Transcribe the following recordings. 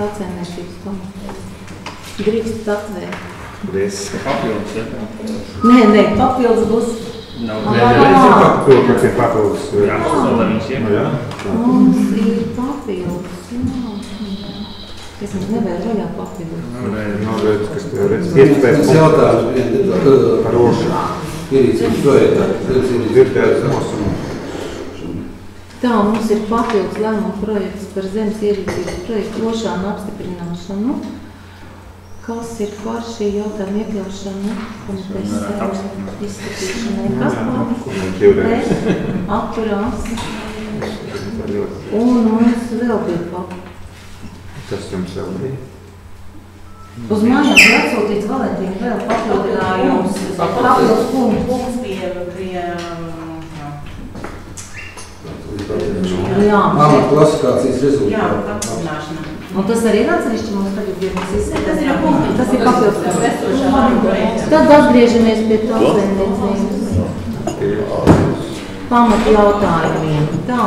tautsēmniecības komiteja. Drīkst atvērt. Papildus, ja? Nē, papildus būs. Papildus. Jā, mums ir papildus. Es nevēru vaļā papildus. Kas tev redz? Tas jautājums par rošu. Ierīcības projektā. Dzirdētas nosaukumu. Tā, mums ir papildus lēmuma projekts par zemes ierīcības projektu rošānu apstiprināšanu. Kas ir par šī jautājuma iekļaušanu komitejas izskatīšanai? Kas pāris? Atturās. Un mums vēl bija papildus. Tas jums vēl bija? Uz mājām ir atsūtīts Valentīna vēl papildinājums. Papildus punkts pie klasifikācijas rezultāti. Jā, apstiprināšana. Un tas arī ir atsevišķi mums tagad ir izsēdēt. Tas ir papildus. Tad atgriežamies pie tautsēmniecības pamat jautājumiem. Tā.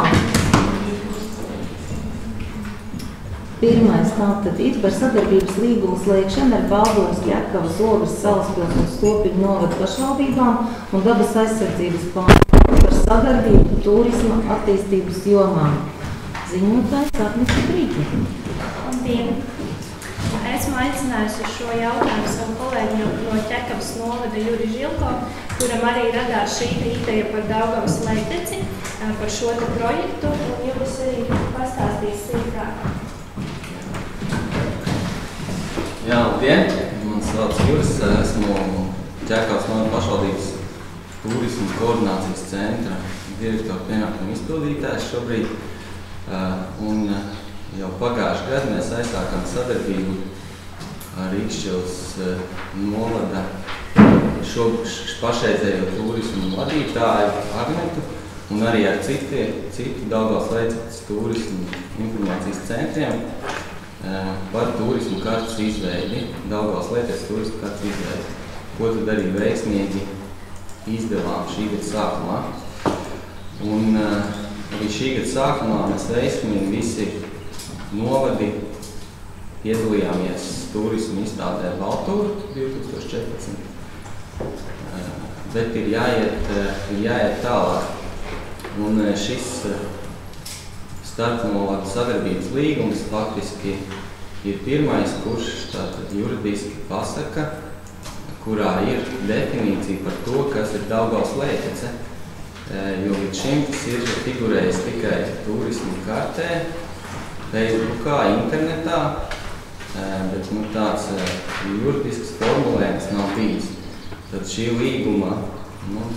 Pirmais tātad ir par sadarbības līgumu slēgšanu ar Baldonas, Ķekavas, Ogres, Salaspils un Stopiņu novadu pašvaldībām un dabas aizsardzības pārvaldu par sadarbību turisma attīstības jomā. Ziņotājs Agnese Brītne. Labdien! Esmu aicinājusi uz šo jautājumu savu kolēģi no Ķekavas novada Juri Žilko, kuram arī radās šī ideja par Daugavas leiteci, par šo projektu, un Juris arī pastāstīs sīkāk. Jā, labdien! Mans vārds Juris, esmu Ķekavas novada pašvaldības turismu koordinācijas centra direktora pienākumu izpildītājs šobrīd. Un jau pagājušajā gadā mēs aizsākām sadarbību ar Rīgšķilas novada pašreizējo turismu vadītāju Agnetu un arī ar citu Daugavas leiteces turismu informācijas centriem par turismu kartes izveidi, Daugavas leiteces turismu kartes izveidi, ko tad arī veiksmīgi izdevām šī gada sākumā. Un arī šī gada sākumā mēs veiksmīgi visi novadi piedalījāmies turismu izstādē Baltūra 2014, bet ir jāiet tālāk. Un šis starpnovadu sadarbības līgums faktiski ir pirmais, kurš tātad juridiski pasaka, kurā ir definīcija par to, kas ir Daugavas leitece, jo līdz šim tas ir figurējis tikai turismu kartē, Facebookā, internetā, bet tāds juridisks formulējums nav bijis. Tad šī līguma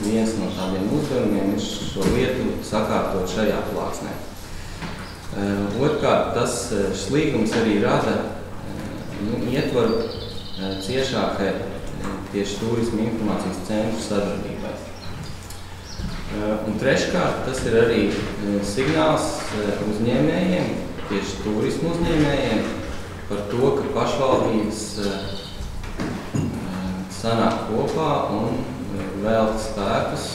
viens no tādiem uzdevumiem ir šo lietu sakārtot šajā plāksnē. Otrkārt, šis līgums arī rada ietvaru ciešākai tieši turismu informācijas centru sadarbībai. Un treškārt, tas ir arī signāls uzņēmējiem, tieši turismu uzņēmējiem, par to, ka pašvaldības sanāk kopā un velta spēkus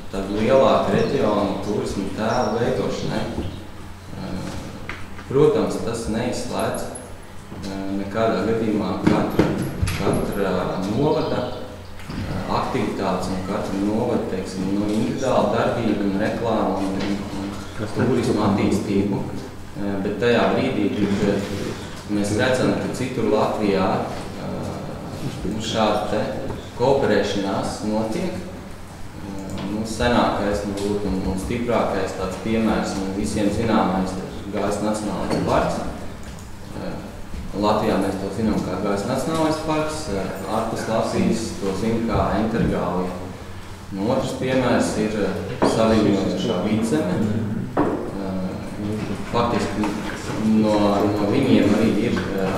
tādu lielāku reģionu turismu tēlu veidošanai. Protams, tas neizslēdz nekādā gadījumā katra novada aktivitātes un katra novada, teiksim, individuāla darbība un reklāma un turismu attīstību. Bet tajā brīdī, kad mēs redzam, ka citur Latvijā šāda te kooperēšanās notiek, senākais un stiprākais tāds piemērs un visiem zināmais ir Gājas Nacionālais parks. Latvijā mēs to zinām kā Gājas Nacionālais parks, ārpus Latvijas to zina kā Entergālija. Otrs piemērs ir saviņojošā vidzeme. Faktiski no viņiem arī ir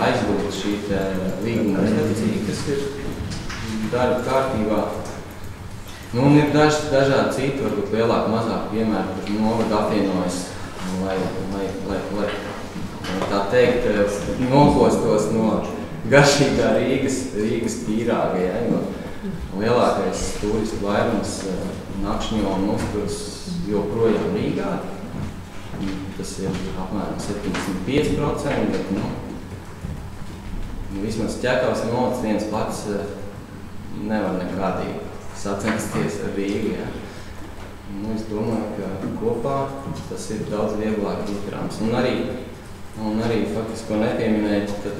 aizbūta šī līguma redakcija, kas ir darba kārtībā. Un ir dažādi citi, varbūt lielāk, mazāk piemēri, kur novada apvienojas, lai tā teikt, nokostos no garšīgā Rīgas pīrāga, ja, jo lielākais turistu vairums nakšņo un uzturas joprojām Rīgā. tas ir apmēram 75%, bet vismaz Ķekavas novads viens pats nevar nekādīgi sacensties ar Rīgu. Ja. Es domāju, ka kopā tas ir daudz vieglāk izdarāms. Un arī faktiski, ko nepieminēju, tad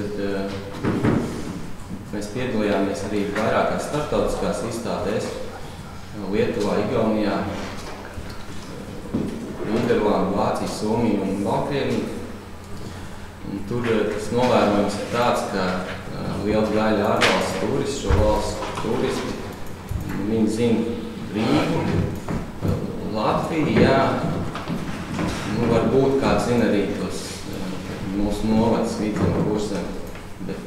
mēs piedalījāmies arī vairākās starptautiskās izstādēs Lietuvā, Igaunijā, Nīderlanda, Vācija, Somija un Baltkrievija. Tur tas novērojums ir tāds, ka liela daļa ārvalstu turistu, šo valstu turisti, viņi zina Rīgu, Latviju, jā, varbūt kāds zina arī tos mūsu novads Vidzemes Kursem, bet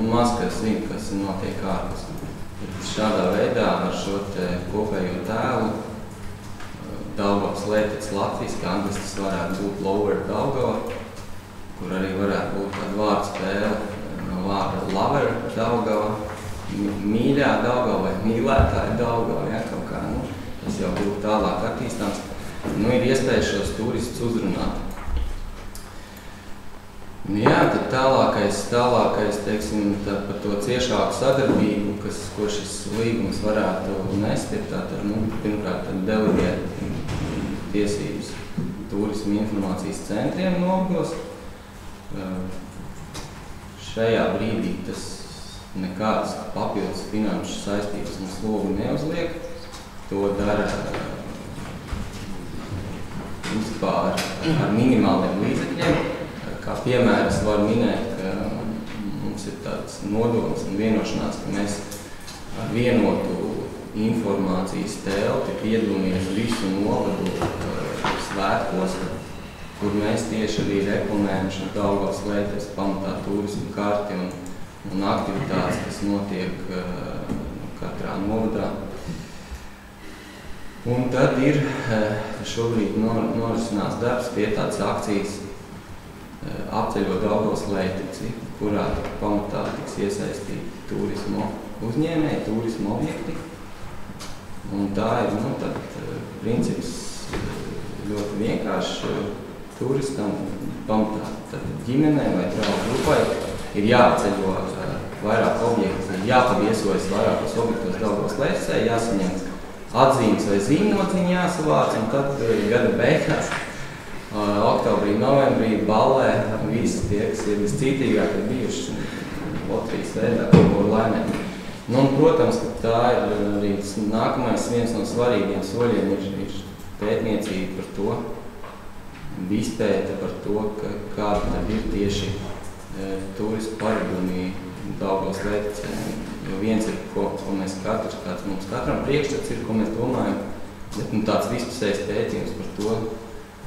maz kas zina, kas notiek ārpus. Šādā veidā ar šo te kopējo tēlu Daugavas Lētece latviski, angliski tas varētu būt Lower Daugava, kur arī varētu būt tāda vārdu spēle no vārda Lover Daugava, mīļā Daugava vai mīlētāja Daugava, ja, kaut kā, tas jau būtu tālāk attīstāms. Ir iespēja šos turistus uzrunāt. Jā, tad tālākais, teiksim, par to ciešāku sadarbību, ko šis līgums varētu nest, ir tātad, pirmkārt, delegēt tiesības turismu informācijas centriem novagos. Šajā brīdī tas nekādas papildus finanšu saistības un slogu neuzliek. To dara ar minimāliem līdzekļiem. Kā piemērs var minēt, ka mums ir tāds nodoms un vienošanās, ka mēs ar vienotu informācijas telti piedalāmies visu novadu svētkos, kur mēs tieši arī reklamējam šo Daugavas Lētece pamatā turismu karti un aktivitātes, kas notiek katrā novadā. Un tad ir šobrīd norisinās darbs pie tādas akcijas apceļot Daugavas Lēteci, kurā pamatā tiks iesaistīti turismu uzņēmēji, turismu objekti. Un tā ir, tad princips ļoti vienkārši turistam pamatā. Tad ģimenei vai draugu grupai ir jāapceļo vairāk objektu, jāpaviesojas vairākos objektos Daugavas Lētecē, jāsaņem atzīmes vai zīmodziņi jāsavāc, un tad gada beigās, oktobrī, novembrī, ballē, visi tie, kas ir viscītīgākie bijuši loterijas veidā, ko laimēt. Protams, ka tā ir arī nākamais viens no svarīgiem soļiem ir pētniecība par to, izpēte par to, kāda tad ir tieši turismu paradumi Daugavas Lētecē. Jo viens ir, ko mēs mums katram priekšstats ir, ko mēs domājam, bet tāds vispusējs pētījums par to,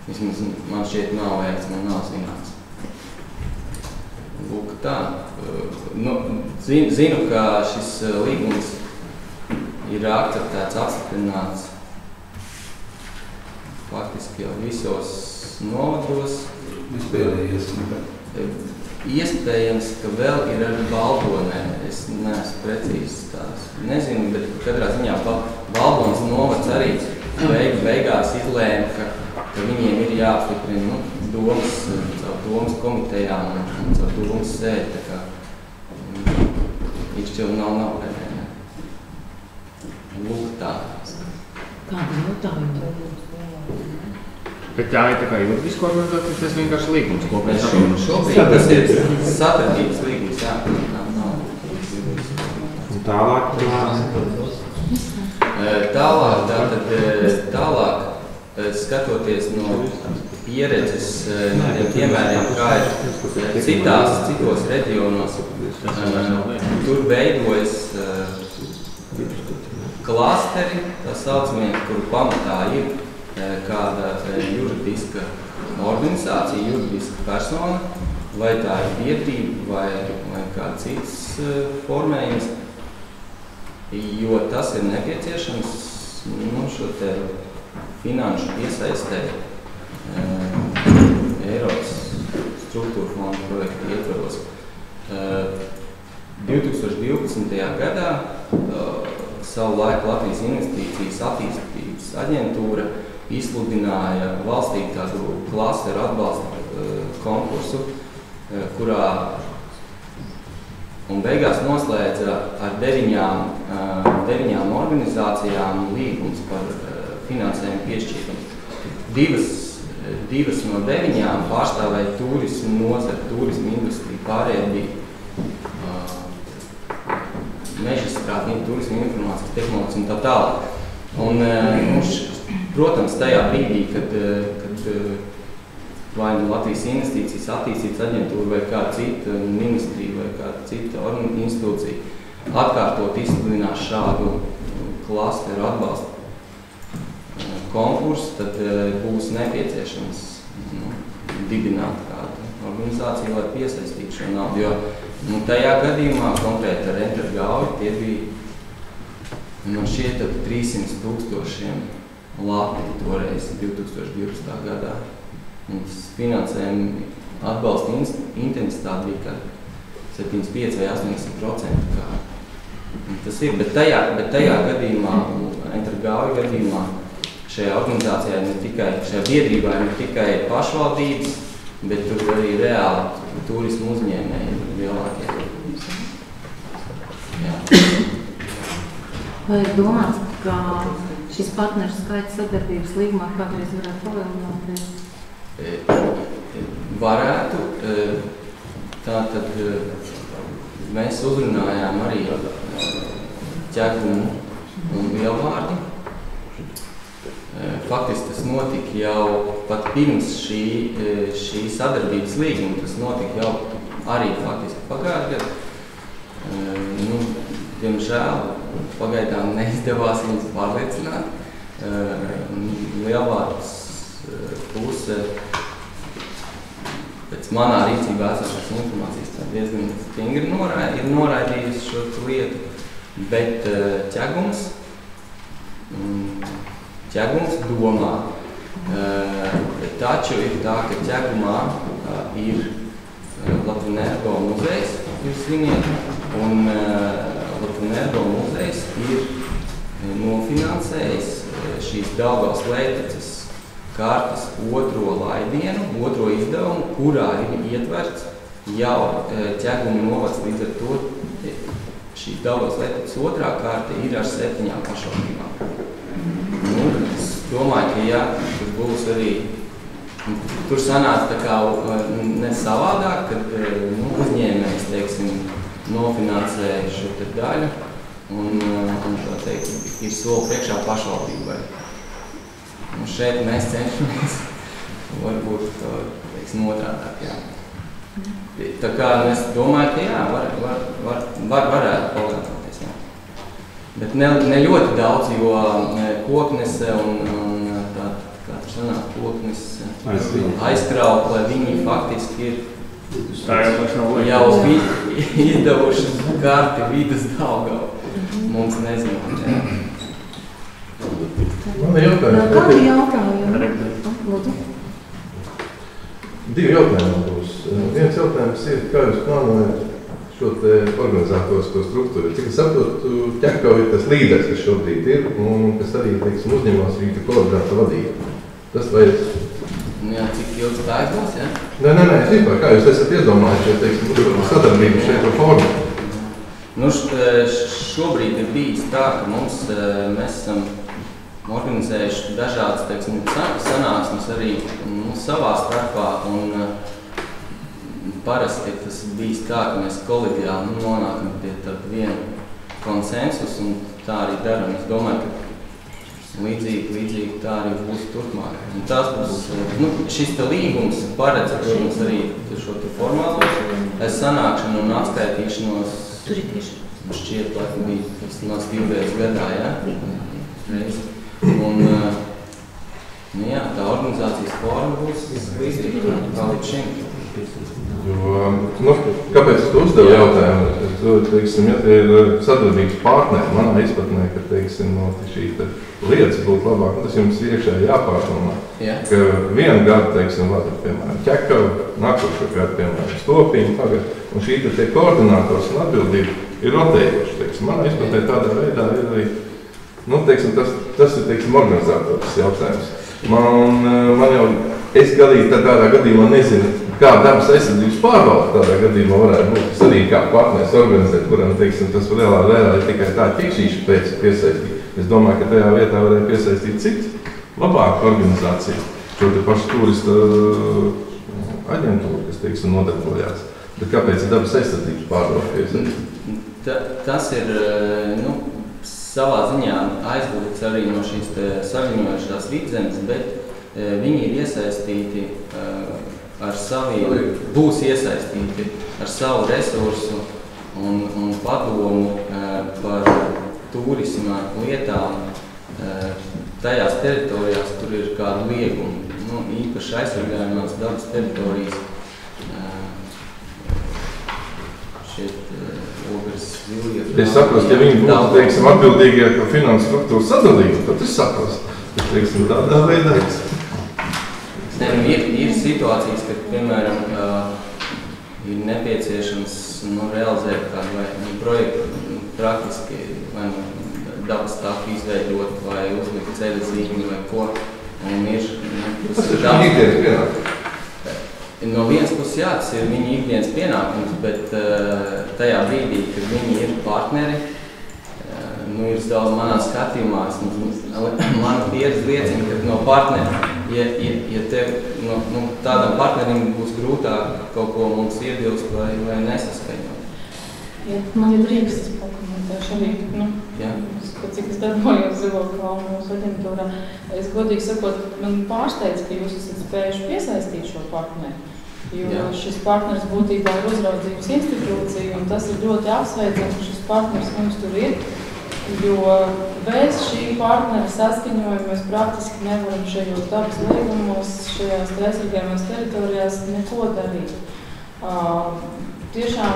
vismaz man šķiet nav veikts, man nav zināts. Lūk, tā. Zinu, ka šis līgums ir akceptēts, apstiprināts faktiski jau visos novados. Iespējams, ka vēl ir arī Balbonē. Es neesmu precīzi tās nezinu, bet katrā ziņā Balbonas novads arī beigās izlēma, ka viņiem ir jāapstiprina caur domas komitejām un caur domas sēdi. Tā kā īšķili nav pēdējā. Lūk tā. Kādi jautājumi? Bet tā ir tā kā juridisko organizācija, tas vienkārši līgums kopējs. Šobrīd tas ir satarbības līgums, jā. Un tālāk? Tālāk, skatoties no pieredzes, piemēriem, kā ir citos reģionos, tur veidojas klasteri, tā saucamie, kuru pamatā ir kāda juridiska organizācija, juridiska persona, vai tā ir biedrība, vai kāds cits formējums, jo tas ir nepieciešams šo te finanšu piesaistē Eiropas struktūra fonda projekta ietvaros. 2012. gadā savu laiku Latvijas investīcijas attīstības aģentūra izsludināja valstī tādu klasteru atbalsta konkursu, kurā un beigās noslēdza ar 9 organizācijām līgums par finansējumu piešķīrumu. Divas no 9 pārstāvēja turismu nozari, turismu industriju, pārējie bija meža strādnieki, turismu informācijas tehnoloģijas un tā tālāk. Un, protams, tajā brīdī, kad vai nu Latvijas investīcijas attīstības aģentūra vai kāda cita ministrija vai kāda cita institūcija atkārtot izsludinās šādu klasteru atbalstu konkursu, tad būs nepieciešams dibināt kādu organizāciju, lai piesaistītu šo naudu. Jo tajā gadījumā konkrēti ar Energauju tie bija, man šķiet, 300,000 lapi toreiz 2012. gadā. Un finansējuma atbalsta intensitāte bija kā 75 vai 80%. Tas ir, bet tajā gadījumā, Energauju gadījumā, šajā organizācijā šajā biedrībā ir ne tikai pašvaldības, bet tur arī reāli turismu uzņēmēji lielākie. Jā. Vai ir domāts, ka šis partneru skaits sadarbības līgumā kādreiz varētu palielināties? Varētu. Tātad mēs uzrunājām arī Ķegumu un Lielvārdi. Faktiski tas notika jau pat pirms šī sadarbības līguma, tas notika jau arī faktiski pagājušajā gadā. Diemžēl pagaidām neizdevās viņus pārliecināt. Lielvārdas puse pēc manā rīcībā esošās informācijas diezgan stingri ir noraidījusi šo lietu, bet Ķegums domā. Taču ir tā, ka Ķegumā ir Latvenergo muzejs, jūs ziniet, un Latvenergo muzejs ir nofinansējis šīs Daugavas Lēteces kartes otro laidienu, otro izdevumu, kurā ir ietverts jau Ķeguma novads. Līdz ar to šī Daugavas Lēteces otrā karte ir ar 7 pašvaldībām. Es domāju, ka jā, tur būs arī, tur sanāca tā kā ne savādāk, kad uzņēmējs, teiksim, nofinansēja šo te daļu un tā teikt, ir soli priekšā pašvaldībai. Un šeit mēs cenšamies varbūt to, teiksim, otrādāk, jā. Tā kā es domāju, ka jā, varētu palielināties, jā. Bet ne ļoti daudz, jo Koknese un tā, kā tur sanāk, Koknese aizkraukle, viņi faktiski ir jau izdevuši karti Vidas Daugavu. Mums nezināt, jā. Man ir jautājumi. Kādi jautājumi? Lūdzu. 2 jautājumi būs. Viens jautājums ir, kā jūs plānojat šo te organizatorisko struktūru? Cik es saprotu, Ķekava ir tas līderis, kas šobrīd ir, un kas arī, teiksim, uzņemās viņa koordināta vadību. Tas vajag? Jā, cik ilgs tā būs, jā? Nē, es vispār, kā jūs esat iedomājuši, teiksim, sadarbību šeit ar formu? Šobrīd ir bijis tā, ka mēs esam organizējuši dažādas, teiksim, sanāksmes arī savā starpā, un parasti tas bijis tā, ka mēs kolegiāli nonākam pie tāda viena konsensus, un tā arī daram. Es domāju, ka līdzīgi tā arī būs turpmāk. Un tās būs, šis te līgums paredz, protams, arī šo te formālu sanākšanu un atskaitīšanos. Tur ir tieši. Šķiet, laikam bija tas nāc 2 gadā, jā? Un, jā, tā organizācijas forma būs līdzīga kā līdz šim. Jo, kāpēc es to uzdevu jautājumu? Teiksim, ja tie ir sadarbības partneri, manā izpratnē, ka, teiksim, šī lietas būtu labāk, tas jums iekšē jāpārdomā. Jā. Ka vienu gadu, teiksim, piemēram, Ķekava, nākošo gadu, piemēram, Stopiņu tagad, un šī tie koordinātors un atbildība ir rotējoši, teiksim. Manā izpratnē tādā veidā ir arī, teiksim, tas ir, teiksim, organizatoris jautājums. Man jau, es galīgi tādā gadījumā nezinu, kā dabas aizsardzības pārvalde tādā gadījumā varētu būt. Es arī kā partners organizēt, kuram, teiksim, tas reālā vērā ir tikai tā ķikšīša pēc piesaistīt. Es domāju, ka tajā vietā varētu piesaistīt citu labāku organizāciju. Šo te pašu turista aģentūru, kas, teiksim, nodarbojās. Bet kāpēc ir dabas aizsardzības pārvalde piesaistīt? Tas ir, savā ziņā aizlūgts arī no šīs saviņojušās vidzemes, bet viņi ir iesaistīti būs iesaistīti ar savu resursu un padomu par turisma lietām tajās teritorijās, kur ir kādu liegumu. Īpaši aizsargājumās dabas teritorijas šeit Ogres, Zilija. Es saprostu, ja viņi būtu, teiksim, atbildīgie par finansu struktūru sadalījumu, tad es saprostu. Bet, teiksim, tādā veidā. Ir situācijas, kad, piemēram, ir nepieciešams realizēt kādu vai projektu praktiski, vai dabas tāku izveidot, vai uzlikt ceļa zīmi, vai ko. Un tas ir ikdienas pienākums. No vienas puses, jā, tas ir viņu ikdienas pienākums, bet tajā brīdī, kad viņi ir partneri, ir daudz manā skatījumā, mana pieredze liecina, ka no partneri, ja tev, tādam partnerim būs grūtāk kaut ko mums iebilst vai nesaskaņot. Ja man ir drīkst, es pakomentēšu arī, cik es darbojos Zilo kalnu mūsu aģentūrā. Es godīgi sakot, man pārsteidz, ka jūs esat spējuši piesaistīt šo partneri. Jo šis partners būtībā ir uzraudzības institūcija, un tas ir ļoti apsveicams, ka šis partners mums tur ir. Jo bez šī partnera saskaņojuma mēs praktiski nevaram šajos dabas līgumos, šajās aizsargājumās teritorijās neko darīt. Tiešām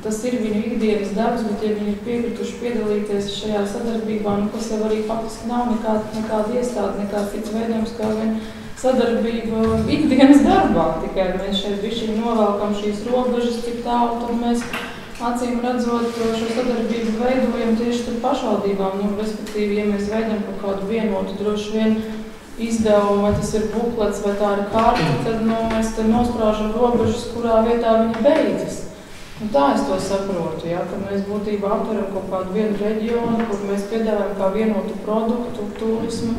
tas ir viņu ikdienas darbs, bet ja viņi ir piekrituši piedalīties šajā sadarbībā, kas jau arī faktiski nav nekāda iestāde, nekāds cits veidojums, kā vien sadarbība ikdienas darbā. Tikai mēs šeit bišķiņ novelkam šīs robežas, cik tālu, tad mēs acīm redzot šo sadarbību veidojam tieši starp pašvaldībām. Respektīvi, ja mēs veidojam kaut kādu vienotu droši vien izdevumu, vai tas ir buklets, vai tā ir karta, tad mēs te nospraužam robežas, kurā vietā viņa beidzas. Tā es to saprotu, ka mēs būtībā aptveram kaut kādu vienu reģionu, kur mēs piedāvājam kā vienotu produktu turisma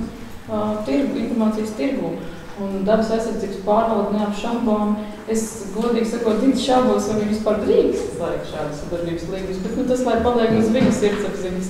informācijas tirgu. Un dabas aizsardzības pārvalde neapšaubām. Es godīgi sakot, šaubos, vai viņi vispār drīkst slēgt šādas sadarbības līgumus, bet tas, lai paliek uz viņu sirdsapziņas.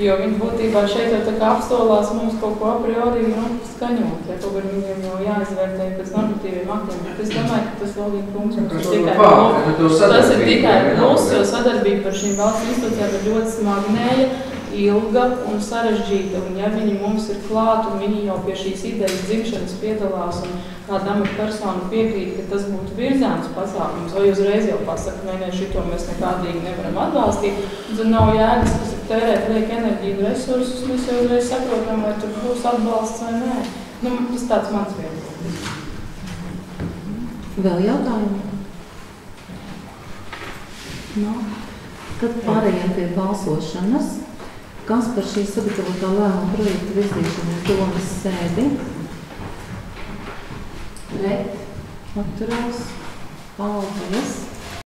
Jo viņi būtībā šeit jau tā kā apstolās mums kaut ko a priori skaņot, kaut gan viņiem jau jāizvērtē pēc normatīviem aktiem. Bet es domāju, ka tas vēl viens punkts mums ir tikai plus, jo sadarbība par šīm valsts institūcijām ir ļoti smagnēja, ilga un sarežģīta. Un ja viņi mums ir klāt un viņi jau pie šīs idejas dzimšanas piedalās un kāda amatpersona piekrīt, ka tas būtu virzāms pasākums, vai uzreiz jau pasaka, nē, šito mēs nekādīgi nevaram atbalstīt, tad nav jēgas, kas ir tērēt liek enerģiju un resursus, mēs jau uzreiz saprotam, vai tur būs atbalsts vai nē. Tas tāds mans viedoklis. Vēl jautājumi? Tad pārējiem pie balsošanas. Kas par šī sagatavotā lēmuma projekta virzīšanu uz domas sēdi? Pret? Atturās? Paldies!